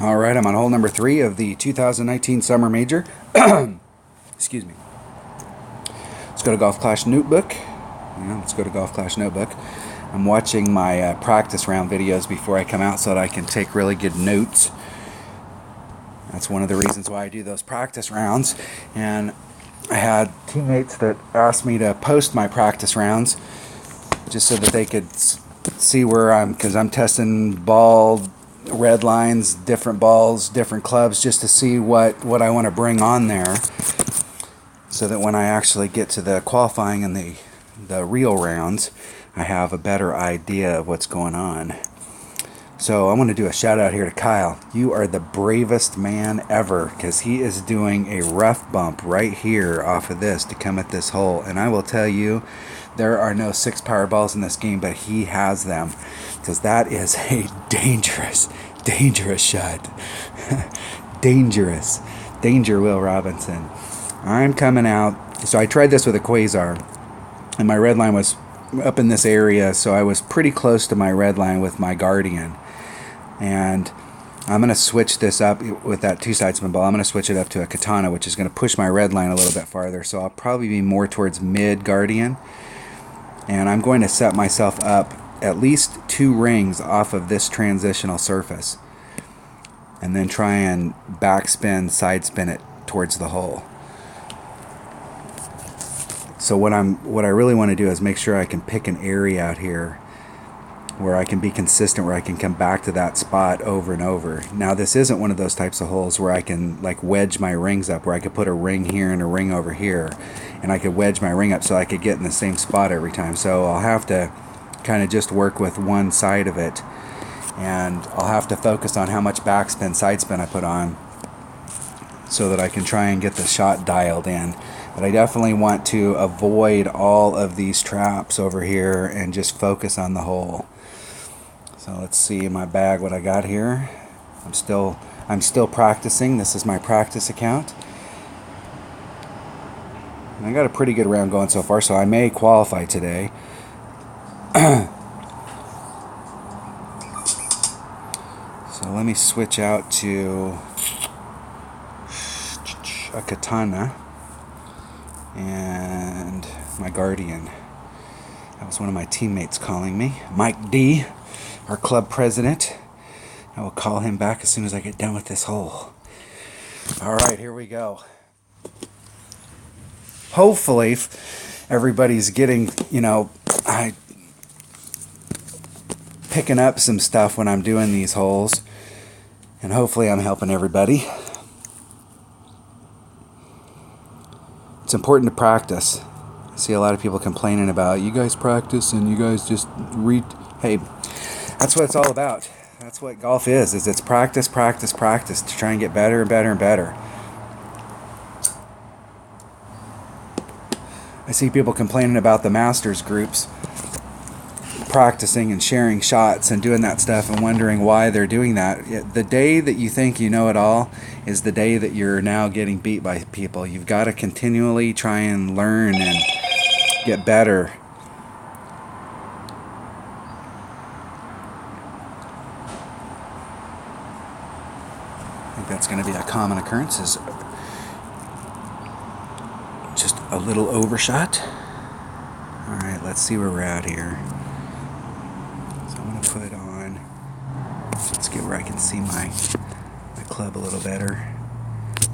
All right, I'm on hole number 3 of the 2019 Summer Major. Excuse me. Let's go to Golf Clash Notebook. Let's go to Golf Clash Notebook. I'm watching my practice round videos before I come out so that I can take really good notes. That's one of the reasons why I do those practice rounds. And I had teammates that asked me to post my practice rounds just so that they could see where because I'm testing ball red lines, different balls, different clubs, just to see what I want to bring on there, so that when I actually get to the qualifying and the real rounds, I have a better idea of what's going on. So I want to do a shout out here to Kyle. You are the bravest man ever, because he is doing a rough bump right here off of this to come at this hole. And I will tell you, there are no 6 power balls in this game, but he has them, because that is a dangerous shot. Danger, Will Robinson. I'm coming out. So I tried this with a Quasar, and my red line was up in this area, so I was pretty close to my red line with my Guardian. And I'm going to switch this up with that 2-side spin ball. I'm going to switch it up to a Katana, which is going to push my red line a little bit farther. So I'll probably be more towards mid Guardian. And I'm going to set myself up at least 2 rings off of this transitional surface, and then try and backspin, side spin it towards the hole. So what I really want to do is make sure I can pick an area out here where I can be consistent, where I can come back to that spot over and over. Now, this isn't one of those types of holes where I can like wedge my rings up, where I could put a ring here and a ring over here, and I could wedge my ring up so I could get in the same spot every time. So I'll have to kind of just work with one side of it, and I'll have to focus on how much backspin, side spin I put on, so that I can try and get the shot dialed in. But I definitely want to avoid all of these traps over here and just focus on the hole. So let's see in my bag what I got here. I'm still practicing. This is my practice account. And I got a pretty good round going so far, so I may qualify today. So let me switch out to a Katana and my Guardian. That was one of my teammates calling me. Mike D, our club president. I will call him back as soon as I get done with this hole. All right, here we go. Hopefully everybody's getting, picking up some stuff when I'm doing these holes, and hopefully I'm helping everybody. It's important to practice. I see a lot of people complaining about, you guys practice and you guys just read. Hey, that's what it's all about. That's what golf is it's practice to try and get better and better and better. I see people complaining about the Masters groups practicing and sharing shots and doing that stuff and wondering why they're doing that. The day that you think you know it all is the day that you're now getting beat by people. You've got to continually try and learn and get better. I think that's going to be a common occurrence, is just a little overshot. All right, let's see where we're at here. So I'm going to put on, let's get where I can see my club a little better.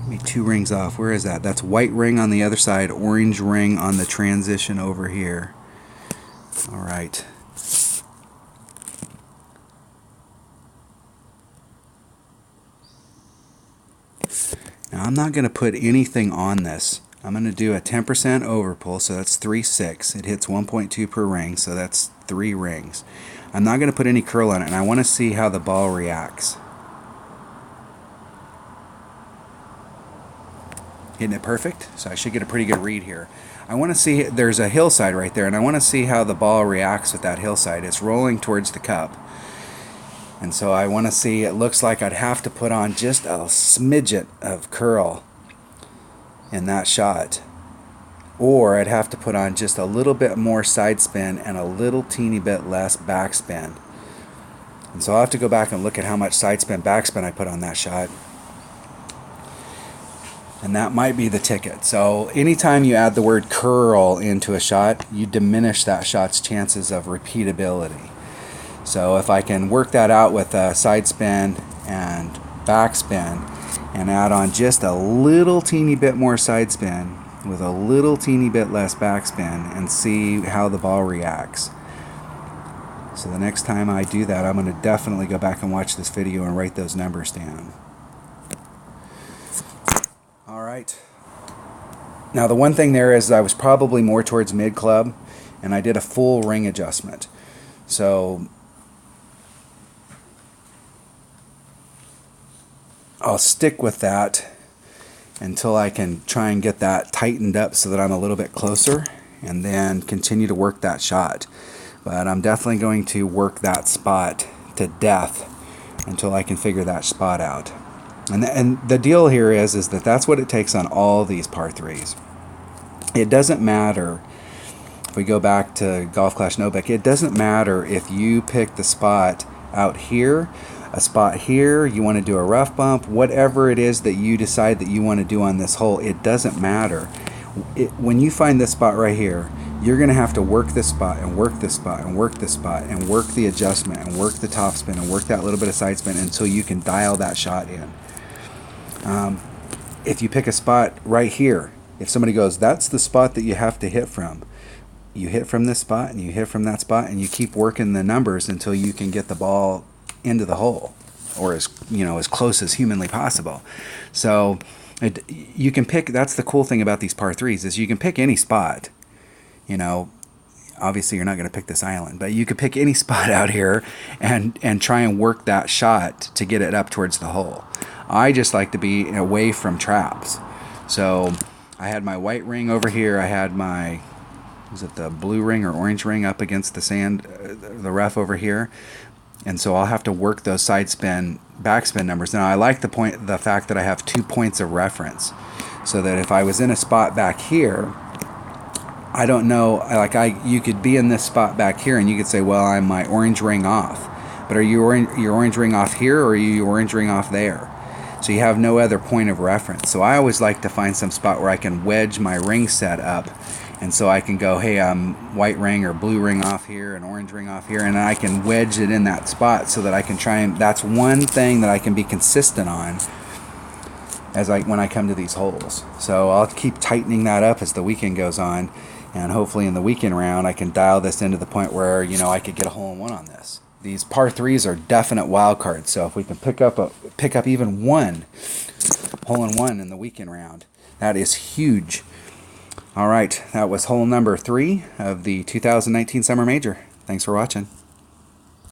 Maybe 2 rings off. Where is that? That's white ring on the other side, orange ring on the transition over here. All right. Now I'm not going to put anything on this. I'm going to do a 10% overpull, so that's 3/6. It hits 1.2 per ring, so that's 3 rings. I'm not going to put any curl on it, and I want to see how the ball reacts. Hitting it perfect, so I should get a pretty good read here. I want to see, there's a hillside right there, and I want to see how the ball reacts with that hillside. It's rolling towards the cup. And so I want to see, it looks like I'd have to put on just a smidget of curl in that shot. Or I'd have to put on just a little bit more side spin and a little teeny bit less backspin. And so I'll have to go back and look at how much side spin, backspin I put on that shot. And that might be the ticket. So anytime you add the word curl into a shot, you diminish that shot's chances of repeatability. So if I can work that out with a side spin and backspin and add on just a little teeny bit more side spin with a little teeny bit less backspin and see how the ball reacts. So the next time I do that, I'm going to definitely go back and watch this video and write those numbers down. All right. Now the one thing there is I was probably more towards mid club, and I did a full ring adjustment. So I'll stick with that until I can try and get that tightened up so that I'm a little bit closer, and then continue to work that shot. But I'm definitely going to work that spot to death until I can figure that spot out. And the deal here is that that's what it takes on all these par 3s. It doesn't matter, if we go back to Golf Clash Notebook, it doesn't matter if you pick the spot out here, a spot here, you want to do a rough bump, whatever it is that you decide that you want to do on this hole, it doesn't matter. When you find this spot right here, you're going to have to work this spot and work this spot and work this spot and work the adjustment and work the topspin and work that little bit of side spin until you can dial that shot in. If you pick a spot right here, if somebody goes, that's the spot that you have to hit from, you hit from this spot and you hit from that spot, and you keep working the numbers until you can get the ball into the hole, or as close as humanly possible. So you can pick. That's the cool thing about these par 3s is you can pick any spot. Obviously you're not going to pick this island, but you could pick any spot out here and try and work that shot to get it up towards the hole. I just like to be away from traps. So I had my white ring over here. I had my, was it the blue ring or orange ring up against the sand, the rough over here. And so I'll have to work those side spin, backspin numbers. Now I like the fact that I have 2 points of reference, so that if I was in a spot back here, I don't know, you could be in this spot back here and you could say, well, I'm my orange ring off. But are you your orange ring off here, or are you your orange ring off there? So you have no other point of reference. So I always like to find some spot where I can wedge my ring set up, and so I can go, hey, I'm white ring or blue ring off here and orange ring off here, and I can wedge it in that spot so that I can try and, that's one thing that I can be consistent on when I come to these holes. So I'll keep tightening that up as the weekend goes on, and hopefully in the weekend round I can dial this into the point where I could get a hole-in-one on this. These par 3s are definite wild cards, so if we can pick up even one hole-in-one in the weekend round, that is huge. All right, that was hole number 3 of the 2019 Summer Major. Thanks for watching.